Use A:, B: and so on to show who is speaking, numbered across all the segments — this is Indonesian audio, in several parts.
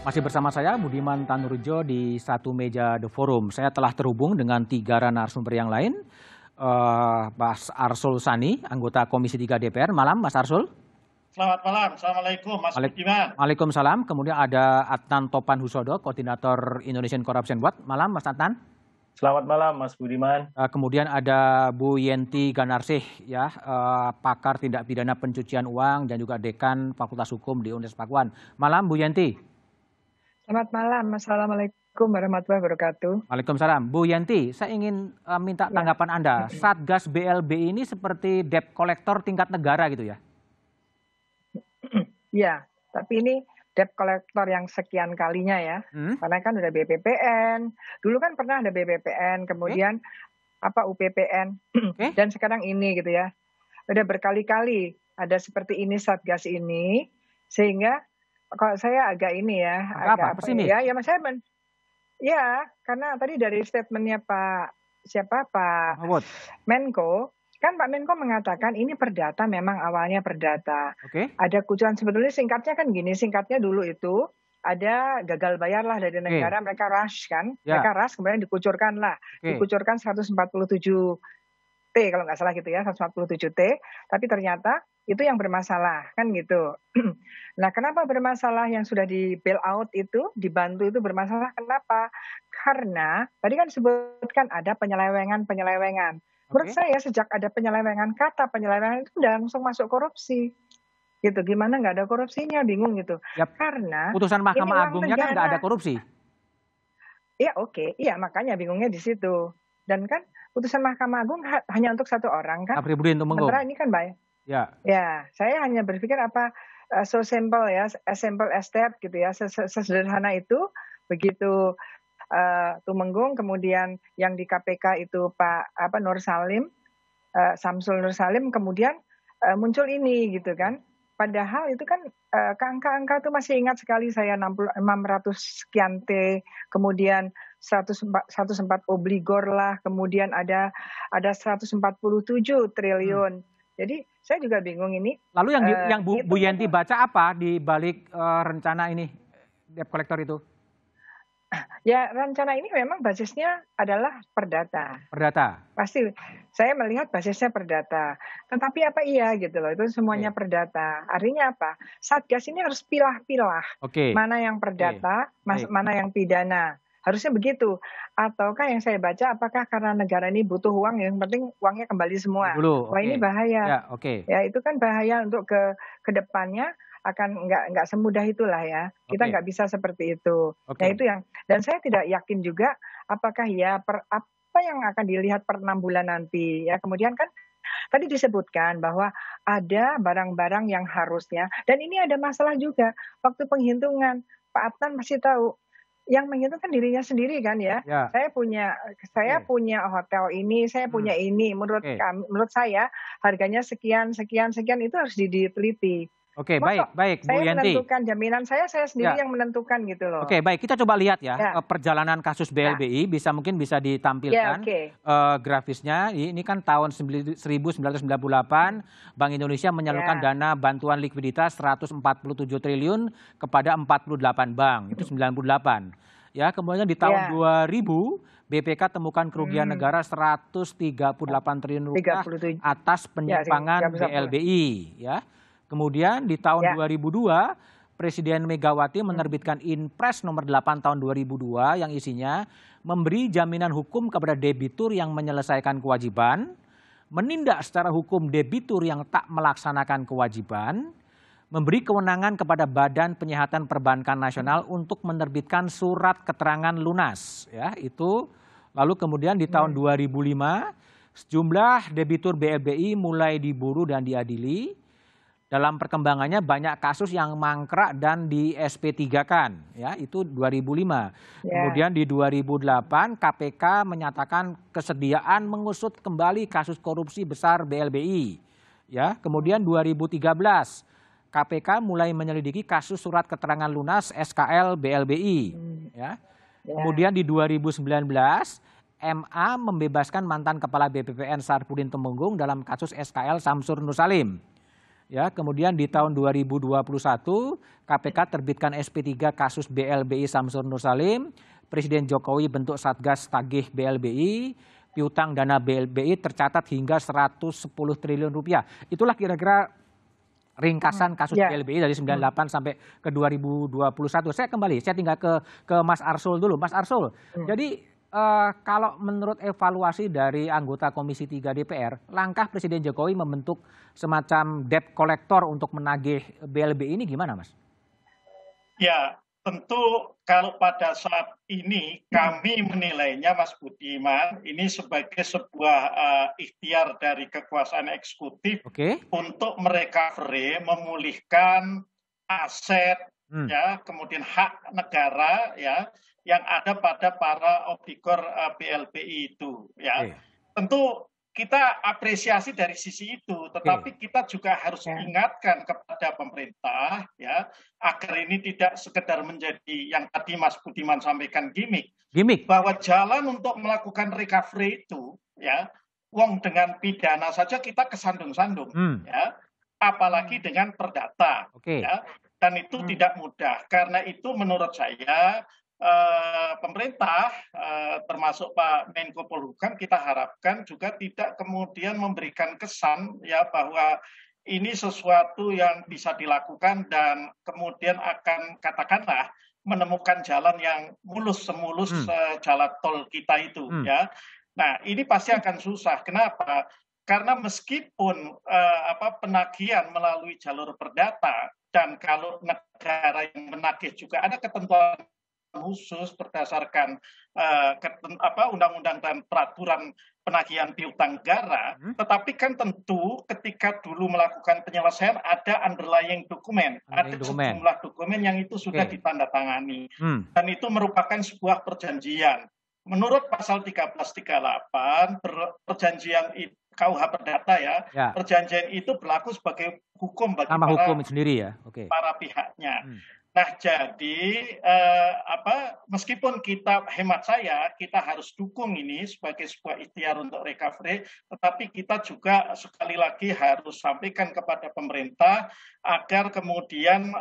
A: Masih bersama saya Budiman Tanurjo di satu meja The Forum. Saya telah terhubung dengan tiga narasumber yang lain. Mas Arsul Sani, anggota Komisi 3 DPR. Malam, Mas Arsul.
B: Selamat malam. Assalamualaikum, Mas Budiman.
A: Waalaikumsalam. Kemudian ada Adnan Topan Husodo, Koordinator Indonesian Corruption Watch. Malam, Mas Adnan.
C: Selamat malam, Mas Budiman.
A: Kemudian ada Bu Yenti Ganarsih, ya, pakar tindak pidana pencucian uang dan juga Dekan Fakultas Hukum di Universitas Pakuan. Malam, Bu Yenti.
D: Selamat malam. Assalamualaikum warahmatullahi wabarakatuh.
A: Waalaikumsalam. Bu Yenti, saya ingin minta tanggapan Anda. Satgas BLBI ini seperti debt collector tingkat negara gitu ya?
D: Ya, tapi ini debt collector yang sekian kalinya ya. Karena kan udah BPPN. Dulu kan pernah ada BPPN, kemudian UPPN, dan sekarang ini gitu ya. Udah berkali-kali ada seperti ini Satgas ini, sehingga kalau saya agak ini ya, agak
A: pesimis?
D: Ya Mas Herman. Ya, karena tadi dari statementnya Pak Menko, kan Pak Menko mengatakan ini perdata, memang awalnya perdata. Ada kucuran, sebetulnya singkatnya kan gini, singkatnya dulu itu ada gagal bayar lah dari negara, mereka rush kan, mereka rush kemudian dikucurkan lah, dikucurkan 147 T kalau nggak salah gitu ya, 147 T, tapi ternyata itu yang bermasalah kan gitu. Nah, kenapa bermasalah yang sudah di bail out itu, dibantu itu bermasalah? Kenapa? Karena tadi kan disebutkan ada penyelewengan. Menurut saya sejak ada penyelewengan, kata penyelewengan itu udah langsung masuk korupsi. Gitu. Gimana nggak ada korupsinya? Bingung gitu. Karena
A: putusan Mahkamah Agungnya kan nggak ada korupsi.
D: Iya, iya, makanya bingungnya di situ. Dan kan putusan Mahkamah Agung hanya untuk satu orang kan. Sementara ini kan baik. Ya, saya hanya berpikir so simple ya, as simple as that gitu ya, sesederhana itu. Begitu Tumenggung, kemudian yang di KPK itu Pak Nur Salim, Samsul Nur Salim, kemudian muncul ini gitu kan. Padahal itu kan angka-angka itu masih ingat sekali saya, 600 sekian T, kemudian 104 obligor lah, kemudian ada 147 triliun. Jadi saya juga bingung ini.
A: Lalu yang Bu Yenti baca apa di balik rencana ini, debt collector itu?
D: Ya, rencana ini memang basisnya adalah perdata. Pasti saya melihat basisnya perdata. Tetapi apa iya gitu loh, itu semuanya perdata. Artinya apa? Satgas ini harus pilah-pilah. Mana yang perdata, mana yang pidana. Harusnya begitu. Ataukah yang saya baca, apakah karena negara ini butuh uang, yang penting uangnya kembali semua. Wah, ini bahaya. Ya, itu kan bahaya untuk ke depannya, akan nggak semudah itulah ya. Kita nggak bisa seperti itu. Nah, itu yang, dan saya tidak yakin juga apakah ya apa yang akan dilihat per 6 bulan nanti ya. Kemudian kan tadi disebutkan bahwa ada barang-barang yang harusnya, dan ini ada masalah juga waktu penghitungan. Pak Adnan masih tahu yang menghitung kan dirinya sendiri kan ya. Saya punya hotel ini, saya punya ini. Menurut saya harganya sekian itu harus diteliti.
A: Baik Bu Yenti.
D: Saya menentukan jaminan saya sendiri yang menentukan gitu loh.
A: Baik, kita coba lihat ya perjalanan kasus BLBI, mungkin bisa ditampilkan grafisnya. Ini kan tahun 1998 Bank Indonesia menyalurkan dana bantuan likuiditas 147 triliun kepada 48 bank, itu 98. Ya, kemudian di tahun 2000 BPK temukan kerugian negara 138 triliun rupiah atas penyimpangan BLBI, ya. Kemudian di tahun 2002, Presiden Megawati menerbitkan Inpres nomor 8 tahun 2002 yang isinya memberi jaminan hukum kepada debitur yang menyelesaikan kewajiban, menindak secara hukum debitur yang tak melaksanakan kewajiban, memberi kewenangan kepada Badan Penyihatan Perbankan Nasional untuk menerbitkan surat keterangan lunas. Ya, itu. Lalu kemudian di tahun 2005, sejumlah debitur BLBI mulai diburu dan diadili. Dalam perkembangannya banyak kasus yang mangkrak dan di SP3-kan, ya, itu 2005. Kemudian di 2008 KPK menyatakan kesediaan mengusut kembali kasus korupsi besar BLBI. Ya, kemudian 2013 KPK mulai menyelidiki kasus surat keterangan lunas SKL BLBI. Ya. Kemudian di 2019 MA membebaskan mantan Kepala BPPN Sarpudin Tumenggung dalam kasus SKL Samsur Nur Salim. Ya, kemudian di tahun 2021 KPK terbitkan SP3 kasus BLBI Samsul Nur Salim, Presiden Jokowi bentuk Satgas Tagih BLBI, piutang dana BLBI tercatat hingga 110 triliun rupiah. Itulah kira-kira ringkasan kasus BLBI dari 98 sampai ke 2021. Saya tinggal ke Mas Arsul dulu. Mas Arsul, jadi kalau menurut evaluasi dari anggota Komisi 3 DPR, langkah Presiden Jokowi membentuk semacam debt collector untuk menagih BLBI ini gimana, Mas?
B: Ya, tentu kalau pada saat ini kami menilainya, Mas Budiman, ini sebagai sebuah ikhtiar dari kekuasaan eksekutif untuk merecovery, memulihkan aset, ya, kemudian hak negara, ya, yang ada pada para obligor BLBI itu, ya. Tentu kita apresiasi dari sisi itu, tetapi kita juga harus ingatkan kepada pemerintah, ya, agar ini tidak sekedar menjadi yang tadi Mas Budiman sampaikan gimmick, bahwa jalan untuk melakukan recovery itu, ya, wong dengan pidana saja kita kesandung-sandung, ya, apalagi dengan perdata, ya, dan itu tidak mudah. Karena itu menurut saya pemerintah termasuk Pak Menko Polhukam kita harapkan juga tidak kemudian memberikan kesan ya bahwa ini sesuatu yang bisa dilakukan dan kemudian akan katakanlah menemukan jalan yang mulus semulus jalan tol kita itu ya. Nah, ini pasti akan susah. Kenapa? Karena meskipun penagihan melalui jalur perdata dan kalau negara yang menagih juga ada ketentuan khusus berdasarkan undang-undang dan peraturan penagihan piutang negara, tetapi kan tentu ketika dulu melakukan penyelesaian ada underlying dokumen, ada sejumlah dokumen yang itu sudah ditandatangani, dan itu merupakan sebuah perjanjian. Menurut pasal 1338 perjanjian KUH Perdata ya, perjanjian itu berlaku sebagai hukum bagi para pihaknya. Nah, jadi meskipun hemat saya, kita harus dukung ini sebagai sebuah ikhtiar untuk recovery, tetapi kita juga sekali lagi harus sampaikan kepada pemerintah agar kemudian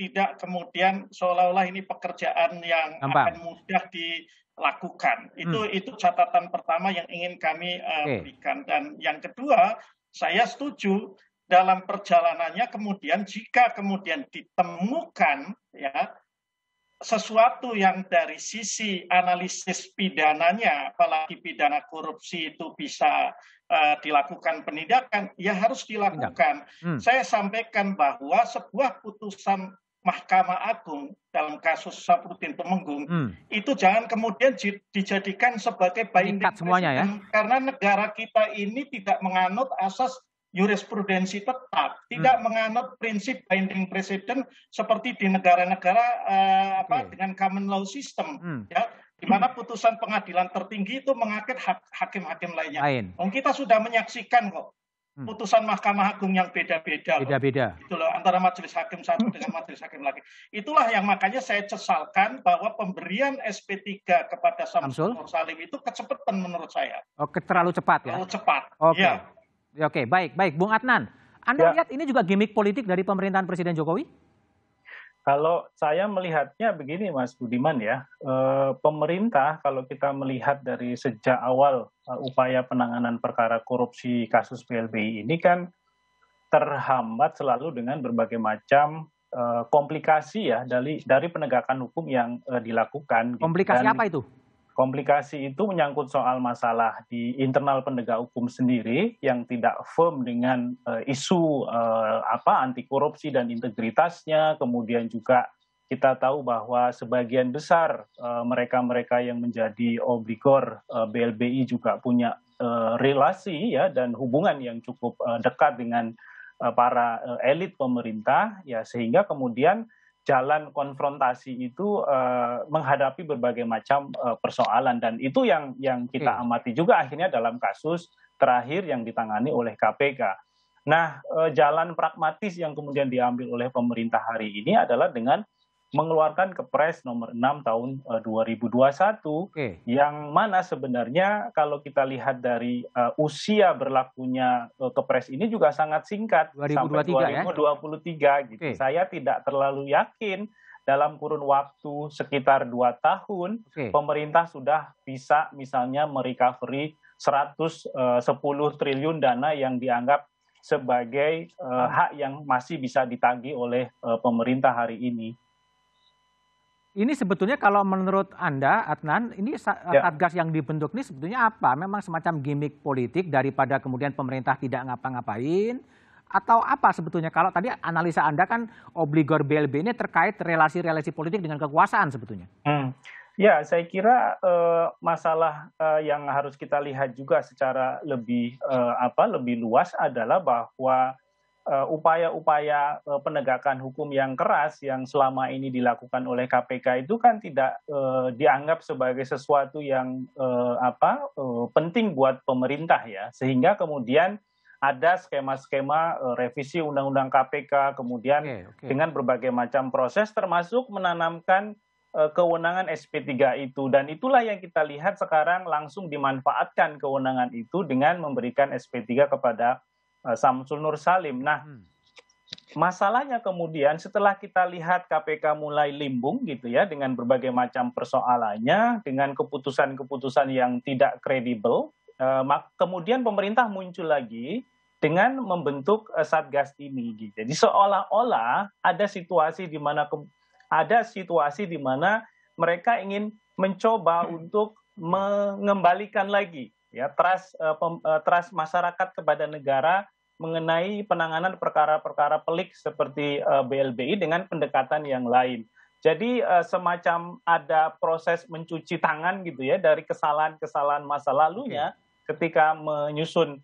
B: tidak kemudian seolah-olah ini pekerjaan yang akan mudah dilakukan. Itu catatan pertama yang ingin kami berikan. Dan yang kedua, saya setuju. Dalam perjalanannya kemudian jika kemudian ditemukan ya sesuatu yang dari sisi analisis pidananya, apalagi pidana korupsi itu bisa dilakukan penindakan, ya harus dilakukan. Saya sampaikan bahwa sebuah putusan Mahkamah Agung dalam kasus Syafruddin Tumenggung itu jangan kemudian dijadikan sebagai binding precedent, karena negara kita ini tidak menganut asas jurisprudensi tetap, tidak menganut prinsip binding precedent seperti di negara-negara dengan common law system, ya, di mana putusan pengadilan tertinggi itu mengakhir hakim-hakim lainnya. Kita sudah menyaksikan kok putusan Mahkamah Agung yang beda-beda, gitu loh, antara majelis hakim satu dengan majelis hakim lagi. Itulah yang makanya saya sesalkan bahwa pemberian SP3 kepada Samsul Nur Salim itu kecepatan menurut saya.
A: Terlalu cepat ya?
B: Terlalu cepat. Ya.
A: Oke, baik. Bung Adnan, Anda lihat ini juga gimmick politik dari pemerintahan Presiden Jokowi?
C: Kalau saya melihatnya begini, Mas Budiman ya, pemerintah kalau kita melihat dari sejak awal upaya penanganan perkara korupsi kasus BLBI ini kan terhambat selalu dengan berbagai macam komplikasi ya dari penegakan hukum yang dilakukan.
A: Komplikasi apa itu?
C: Komplikasi itu menyangkut soal masalah di internal penegak hukum sendiri yang tidak firm dengan isu anti korupsi dan integritasnya. Kemudian juga kita tahu bahwa sebagian besar mereka-mereka yang menjadi obligor BLBI juga punya relasi ya dan hubungan yang cukup dekat dengan para elit pemerintah ya, sehingga kemudian jalan konfrontasi itu menghadapi berbagai macam persoalan, dan itu yang kita amati juga akhirnya dalam kasus terakhir yang ditangani oleh KPK. Nah, jalan pragmatis yang kemudian diambil oleh pemerintah hari ini adalah dengan mengeluarkan Kepres nomor 6 tahun 2021 yang mana sebenarnya kalau kita lihat dari usia berlakunya Kepres ini juga sangat singkat
A: 2023
C: sampai 2023 gitu. Saya tidak terlalu yakin dalam kurun waktu sekitar 2 tahun pemerintah sudah bisa misalnya merecovery 110 triliun dana yang dianggap sebagai hak yang masih bisa ditagih oleh pemerintah hari ini.
A: Ini sebetulnya kalau menurut Anda, Adnan, ini Satgas yang dibentuk ini sebetulnya apa? Memang semacam gimmick politik daripada kemudian pemerintah tidak ngapa-ngapain? Atau apa sebetulnya? Kalau tadi analisa Anda kan obligor BLB ini terkait relasi-relasi politik dengan kekuasaan sebetulnya.
C: Ya, saya kira masalah yang harus kita lihat juga secara lebih luas adalah bahwa upaya-upaya penegakan hukum yang keras yang selama ini dilakukan oleh KPK itu kan tidak dianggap sebagai sesuatu yang penting buat pemerintah ya, sehingga kemudian ada skema-skema revisi Undang-Undang KPK kemudian dengan berbagai macam proses termasuk menanamkan kewenangan SP3 itu, dan itulah yang kita lihat sekarang langsung dimanfaatkan kewenangan itu dengan memberikan SP3 kepada Samsul Nur Salim. Nah, masalahnya kemudian setelah kita lihat KPK mulai limbung gitu ya dengan berbagai macam persoalannya, dengan keputusan-keputusan yang tidak kredibel, kemudian pemerintah muncul lagi dengan membentuk Satgas ini. Gitu. Jadi seolah-olah ada situasi di mana mereka ingin mencoba untuk mengembalikan lagi ya trust masyarakat kepada negara mengenai penanganan perkara-perkara pelik seperti BLBI dengan pendekatan yang lain. Jadi semacam ada proses mencuci tangan gitu ya dari kesalahan-kesalahan masa lalunya ketika menyusun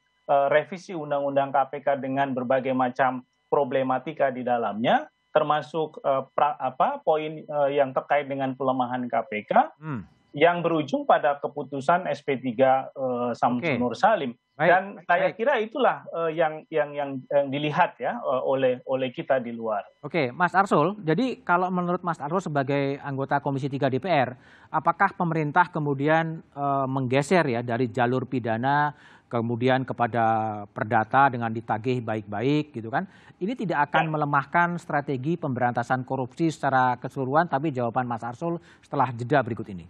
C: revisi Undang-Undang KPK dengan berbagai macam problematika di dalamnya, termasuk poin yang terkait dengan pelemahan KPK. Yang berujung pada keputusan SP3 Samsul Nur Salim. Dan saya kira itulah yang dilihat ya oleh kita di luar.
A: Oke, Mas Arsul, jadi kalau menurut Mas Arsul sebagai anggota Komisi 3 DPR, apakah pemerintah kemudian menggeser ya dari jalur pidana kemudian kepada perdata dengan ditagih baik-baik gitu kan? Ini tidak akan melemahkan strategi pemberantasan korupsi secara keseluruhan, tapi jawaban Mas Arsul setelah jeda berikut ini.